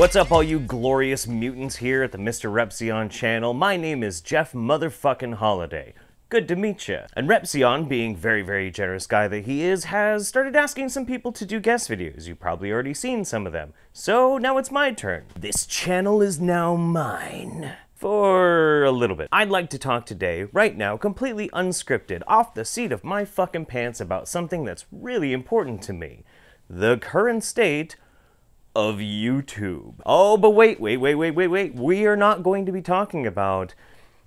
What's up, all you glorious mutants here at the Mr. Repzion channel? My name is Jeff Motherfucking Holiday. Good to meet ya. And Repzion, being very generous guy that he is, has started asking some people to do guest videos. You've probably already seen some of them. So now it's my turn. This channel is now mine. For a little bit. I'd like to talk today, right now, completely unscripted, off the seat of my fucking pants about something that's really important to me. The current state of YouTube. Oh, but wait. We are not going to be talking about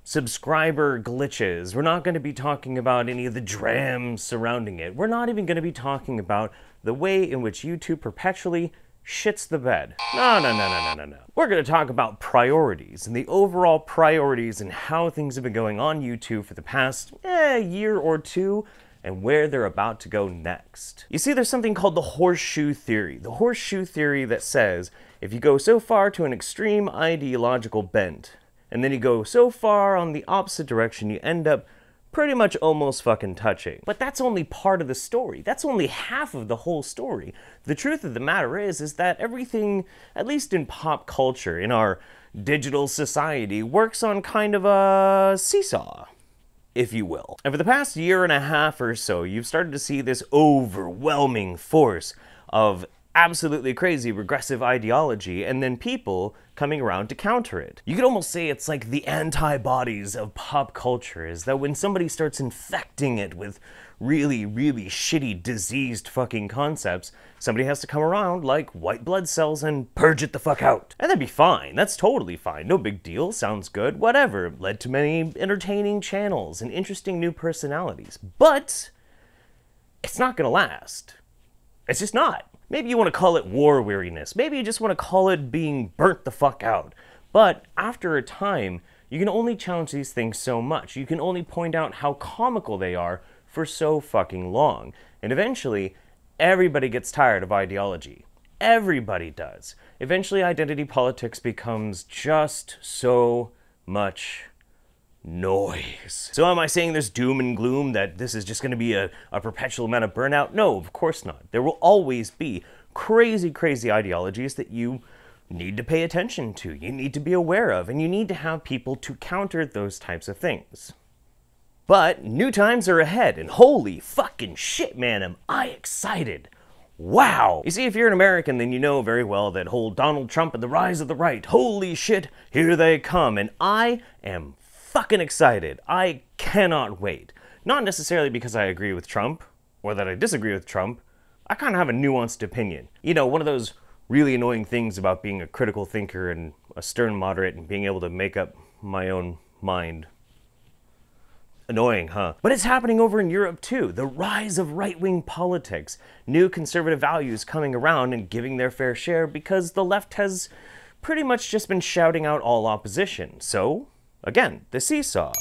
subscriber glitches. We're not going to be talking about any of the drams surrounding it. We're not even going to be talking about the way in which YouTube perpetually shits the bed. No. We're going to talk about priorities and the overall priorities and how things have been going on YouTube for the past year or two, and where they're about to go next. You see, there's something called the horseshoe theory. The horseshoe theory that says, if you go so far to an extreme ideological bent, and then you go so far on the opposite direction, you end up pretty much almost fucking touching. But that's only part of the story. That's only half of the whole story. The truth of the matter is that everything, at least in pop culture, in our digital society, works on kind of a seesaw, if you will. And for the past year and a half or so, you've started to see this overwhelming force of absolutely crazy regressive ideology, and then people coming around to counter it. You could almost say it's like the antibodies of pop culture, is that when somebody starts infecting it with really shitty, diseased fucking concepts, somebody has to come around like white blood cells and purge it the fuck out. And that'd be fine. That's totally fine. No big deal. Sounds good. Whatever. Led to many entertaining channels and interesting new personalities. But it's not gonna last. It's just not. Maybe you want to call it war weariness. Maybe you just want to call it being burnt the fuck out. But after a time, you can only challenge these things so much. You can only point out how comical they are for so fucking long. And eventually, everybody gets tired of ideology. Everybody does. Eventually, identity politics becomes just so much noise. So am I saying there's doom and gloom, that this is just going to be a perpetual amount of burnout? No, of course not. There will always be crazy ideologies that you need to pay attention to, you need to be aware of, and you need to have people to counter those types of things. But new times are ahead, and holy fucking shit, man, am I excited. Wow! You see, if you're an American, then you know very well that whole Donald Trump and the rise of the right, holy shit, here they come, and I am fucking excited. I cannot wait. Not necessarily because I agree with Trump, or that I disagree with Trump. I kind of have a nuanced opinion. You know, one of those really annoying things about being a critical thinker and a stern moderate and being able to make up my own mind. Annoying, huh? But it's happening over in Europe too. The rise of right-wing politics. New conservative values coming around and giving their fair share because the left has pretty much just been shouting out all opposition. So, again, the seesaw.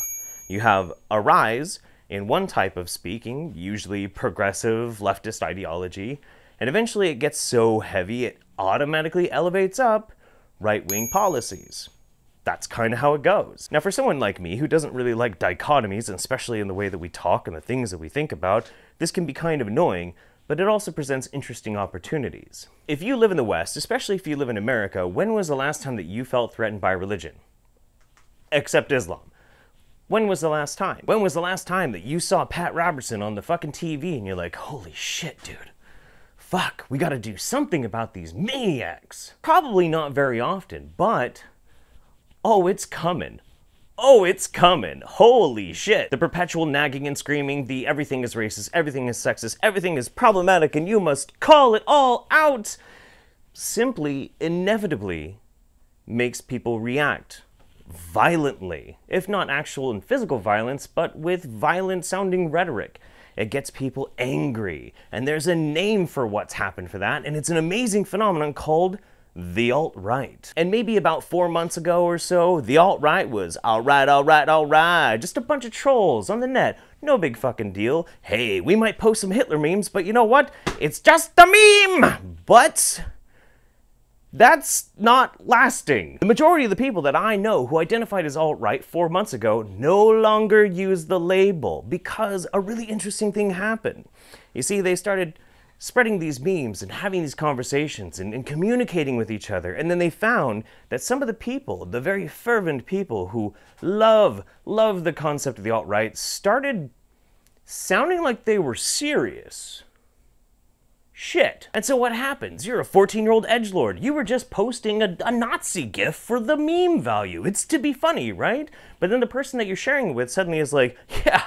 You have a rise in one type of speaking, usually progressive leftist ideology, and eventually it gets so heavy it automatically elevates up right-wing policies. That's kind of how it goes. Now, for someone like me who doesn't really like dichotomies, and especially in the way that we talk and the things that we think about, this can be kind of annoying, but it also presents interesting opportunities. If you live in the West, especially if you live in America, when was the last time that you felt threatened by religion? Except Islam. When was the last time? When was the last time that you saw Pat Robertson on the fucking TV and you're like, holy shit, dude. Fuck, we gotta do something about these maniacs. Probably not very often, but oh, it's coming. Oh, it's coming. Holy shit. The perpetual nagging and screaming, the everything is racist, everything is sexist, everything is problematic, and you must call it all out, simply, inevitably makes people react violently, if not actual and physical violence, but with violent sounding rhetoric. It gets people angry, and there's a name for what's happened for that, and it's an amazing phenomenon called the alt-right. And maybe about 4 months ago or so, the alt-right was alright, just a bunch of trolls on the net. No big fucking deal. Hey, we might post some Hitler memes, but you know what? It's just a meme! But that's not lasting. The majority of the people that I know who identified as alt-right 4 months ago no longer use the label because a really interesting thing happened. You see, they started spreading these memes and having these conversations and communicating with each other. And then they found that some of the people, the very fervent people who love the concept of the alt-right, started sounding like they were serious. Shit. And so what happens? You're a 14-year-old edgelord. You were just posting a Nazi gif for the meme value. It's to be funny, right? But then the person that you're sharing with suddenly is like, yeah,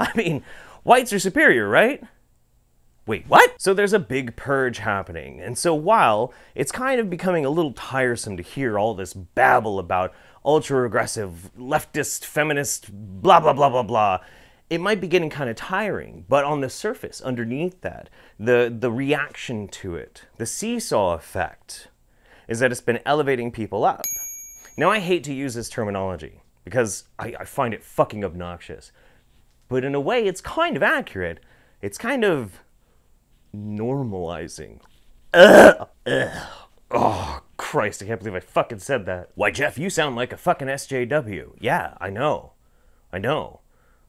I mean, whites are superior, right? Wait, what? So there's a big purge happening. And so while it's kind of becoming a little tiresome to hear all this babble about ultra-aggressive, leftist, feminist, blah, blah, blah, blah, blah, it might be getting kind of tiring. But on the surface, underneath that, the reaction to it, the seesaw effect, is that it's been elevating people up. Now, I hate to use this terminology because I find it fucking obnoxious. But in a way, it's kind of accurate. It's kind of normalizing. Oh, Christ, I can't believe I fucking said that. Why, Jeff, you sound like a fucking SJW. Yeah, I know.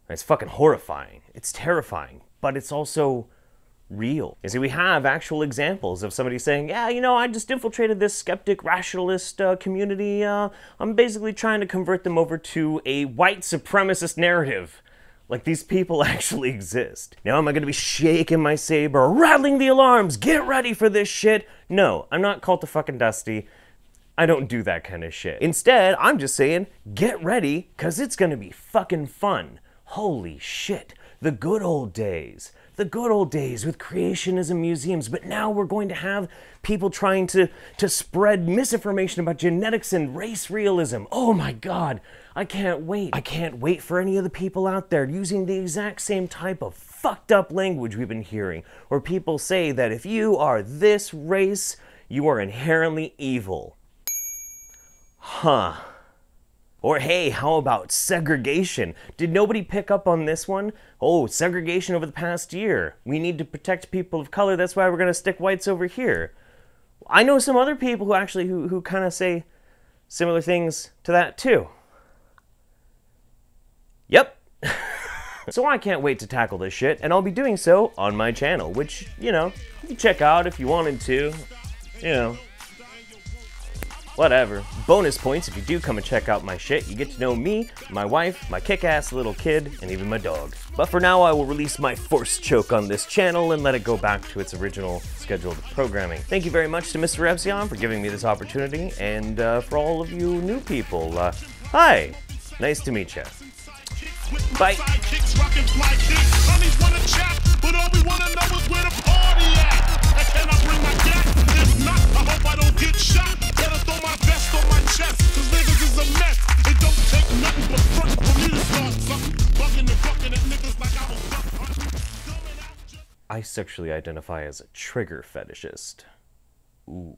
It's fucking horrifying. It's terrifying, but it's also real. You see, we have actual examples of somebody saying, yeah, you know, I just infiltrated this skeptic rationalist community. I'm basically trying to convert them over to a white supremacist narrative. Like, these people actually exist. Now, am I gonna be shaking my saber, rattling the alarms, get ready for this shit? No, I'm not Cult of fucking Dusty. I don't do that kind of shit. Instead, I'm just saying, get ready, cause it's gonna be fucking fun. Holy shit, the good old days. The good old days with creationism museums, but now we're going to have people trying to spread misinformation about genetics and race realism. Oh my God, I can't wait. I can't wait for any of the people out there using the exact same type of fucked up language we've been hearing, where people say that if you are this race, you are inherently evil. Huh. Or hey, how about segregation? Did nobody pick up on this one? Oh, segregation over the past year. We need to protect people of color, that's why we're gonna stick whites over here. I know some other people who actually, who kind of say similar things to that too. Yep. So I can't wait to tackle this shit, and I'll be doing so on my channel, which, you know, you can check out if you wanted to, you know. Whatever. Bonus points if you do come and check out my shit. You get to know me, my wife, my kick-ass little kid, and even my dog. But for now, I will release my force choke on this channel and let it go back to its original scheduled programming. Thank you very much to Mr. Repzion for giving me this opportunity, and for all of you new people, hi! Nice to meet you. Bye! I sexually identify as a trigger fetishist. Ooh.